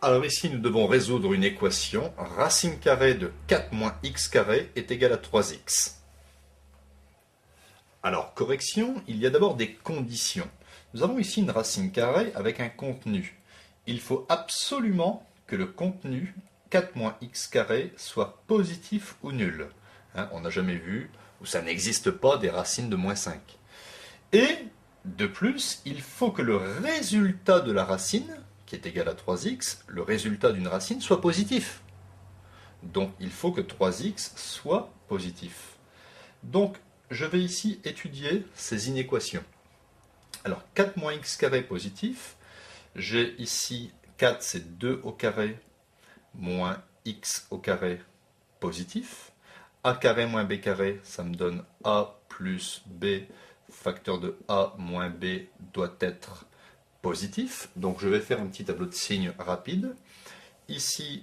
Alors ici, nous devons résoudre une équation. Racine carrée de 4 moins x carré est égal à 3x. Alors, correction, il y a d'abord des conditions. Nous avons ici une racine carrée avec un contenu. Il faut absolument que le contenu 4 moins x carré soit positif ou nul. On n'a jamais vu, ou ça n'existe pas, des racines de moins 5. Et, de plus, il faut que le résultat de la racine, qui est égal à 3x, le résultat d'une racine soit positif. Donc il faut que 3x soit positif. Donc je vais ici étudier ces inéquations. Alors 4 moins x carré positif, j'ai ici 4 c'est 2 au carré moins x au carré positif. A carré moins b carré, ça me donne a plus b, facteur de a moins b doit être positif. Donc je vais faire un petit tableau de signes rapide. Ici,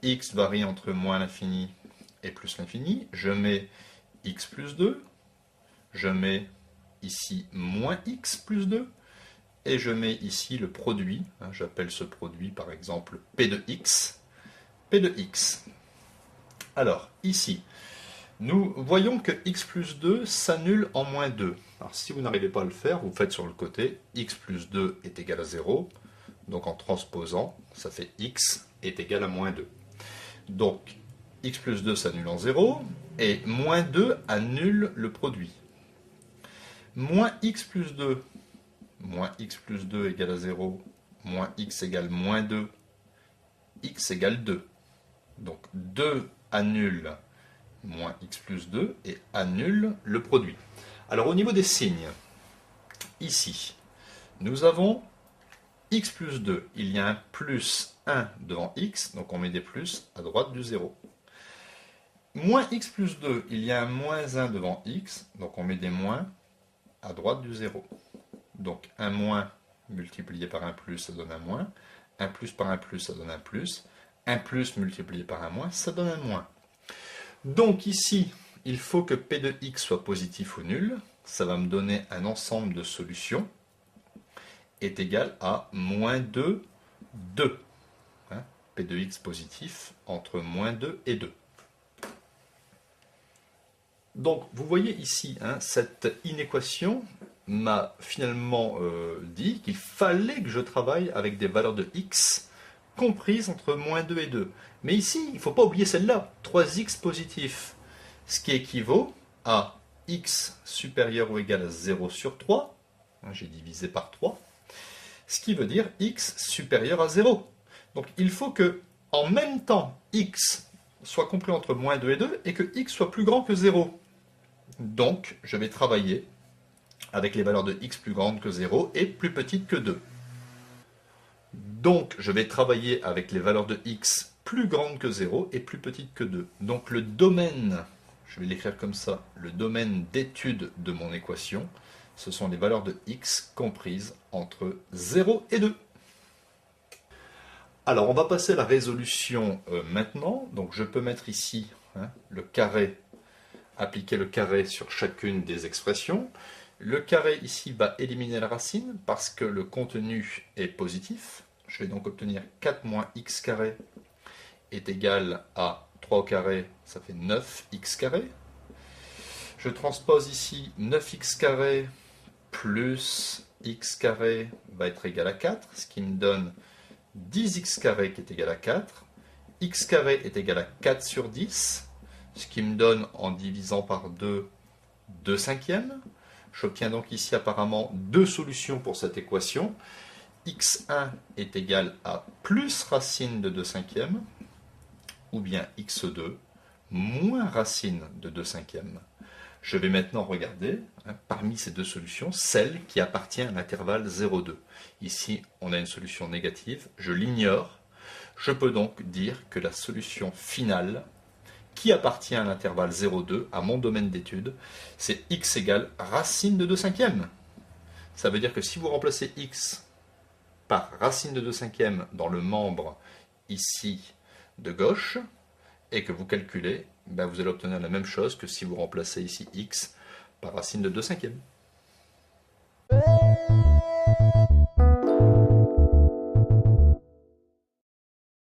x varie entre moins l'infini et plus l'infini. Je mets x plus 2. Je mets ici moins x plus 2. Et je mets ici le produit. J'appelle ce produit par exemple p de x. P de x. Alors, ici, nous voyons que x plus 2 s'annule en moins 2. Alors si vous n'arrivez pas à le faire, vous faites sur le côté, x plus 2 est égal à 0. Donc en transposant, ça fait x est égal à moins 2. Donc x plus 2 s'annule en 0, et moins 2 annule le produit. Moins x plus 2, moins x plus 2 égale à 0, moins x égale moins 2, x égale 2. Donc 2 annule moins x plus 2 et annule le produit. Alors au niveau des signes, ici, nous avons x plus 2, il y a un plus 1 devant x, donc on met des plus à droite du 0. Moins x plus 2, il y a un moins 1 devant x, donc on met des moins à droite du 0. Donc un moins multiplié par un plus, ça donne un moins. Un plus par un plus, ça donne un plus. Un plus multiplié par un moins, ça donne un moins. Donc ici, il faut que p de x soit positif ou nul. Ça va me donner un ensemble de solutions est égal à moins 2, 2. P de x positif entre moins 2 et 2. Donc vous voyez ici, cette inéquation m'a finalement dit qu'il fallait que je travaille avec des valeurs de x comprises entre moins 2 et 2. Mais ici, il ne faut pas oublier celle-là, 3x positif, ce qui équivaut à x supérieur ou égal à 0 sur 3, j'ai divisé par 3, ce qui veut dire x supérieur à 0. Donc il faut que, en même temps, x soit compris entre moins 2 et 2 et que x soit plus grand que 0. Donc je vais travailler avec les valeurs de x plus grandes que 0 et plus petites que 2. Donc je vais travailler avec les valeurs de x plus grandes que 0 et plus petites que 2. Donc le domaine, je vais l'écrire comme ça, le domaine d'étude de mon équation, ce sont les valeurs de x comprises entre 0 et 2. Alors on va passer à la résolution maintenant. Donc je peux mettre ici le carré, appliquer le carré sur chacune des expressions. Le carré ici va éliminer la racine parce que le contenu est positif. Je vais donc obtenir 4 moins x carré est égal à 3 au carré, ça fait 9x carré. Je transpose ici 9x carré plus x carré va être égal à 4, ce qui me donne 10x carré qui est égal à 4. X carré est égal à 4 sur 10, ce qui me donne en divisant par 2, 2 cinquièmes. J'obtiens donc ici apparemment deux solutions pour cette équation. x1 est égal à plus racine de 2 cinquièmes, ou bien x2 moins racine de 2 cinquièmes. Je vais maintenant regarder, parmi ces deux solutions, celle qui appartient à l'intervalle 0,2. Ici, on a une solution négative, je l'ignore. Je peux donc dire que la solution finale, qui appartient à l'intervalle 0,2, à mon domaine d'étude, c'est x égale racine de 2 cinquièmes. Ça veut dire que si vous remplacez x par racine de 2 cinquièmes dans le membre ici de gauche, et que vous calculez, vous allez obtenir la même chose que si vous remplacez ici x par racine de 2 cinquièmes.